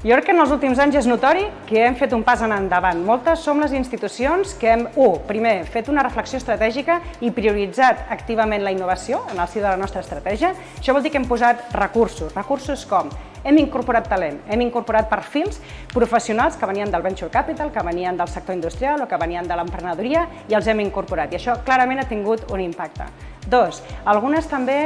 Jo crec que en els últims anys és notori que hem fet un pas en endavant. Moltes som les institucions que hem, primer, fet una reflexió estratègica i prioritzat activament la innovació en el si de la nostra estratègia. Això vol dir que hem posat recursos. Recursos com? Hem incorporat talent, hem incorporat perfils professionals que venien del venture capital, que venien del sector industrial o que venien de l'emprenedoria i els hem incorporat. I això clarament ha tingut un impacte. Dos, algunes també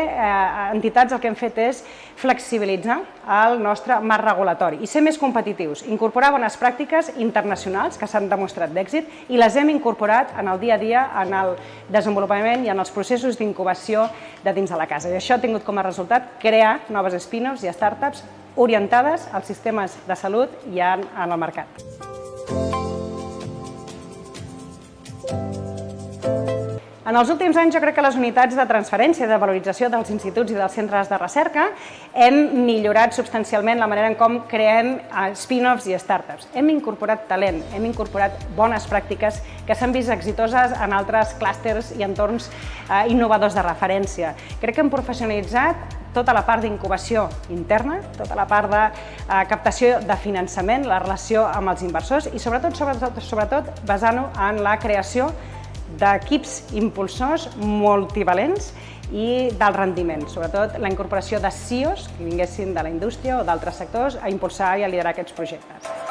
entitats el que hem fet és flexibilitzar el nostre marc regulatori i ser més competitius, incorporar bones pràctiques internacionals que s'han demostrat d'èxit i les hem incorporat en el dia a dia en el desenvolupament i en els processos d'incubació de dins de la casa. I això ha tingut com a resultat crear noves spin-offs i startups orientades als sistemes de salut i en el mercat. En els últims anys jo crec que les unitats de transferència i de valorització dels instituts i dels centres de recerca hem millorat substancialment la manera en com creem spin-offs i startups. Hem incorporat talent, hem incorporat bones pràctiques que s'han vist exitoses en altres clústers i entorns innovadors de referència. Crec que hem professionalitzat tota la part d'incubació interna, tota la part de captació de finançament, la relació amb els inversors i sobretot basant-ho en la creació d'equips impulsors multivalents i del rendiment, sobretot la incorporació de CEOs que vinguessin de la indústria o d'altres sectors a impulsar i a liderar aquests projectes.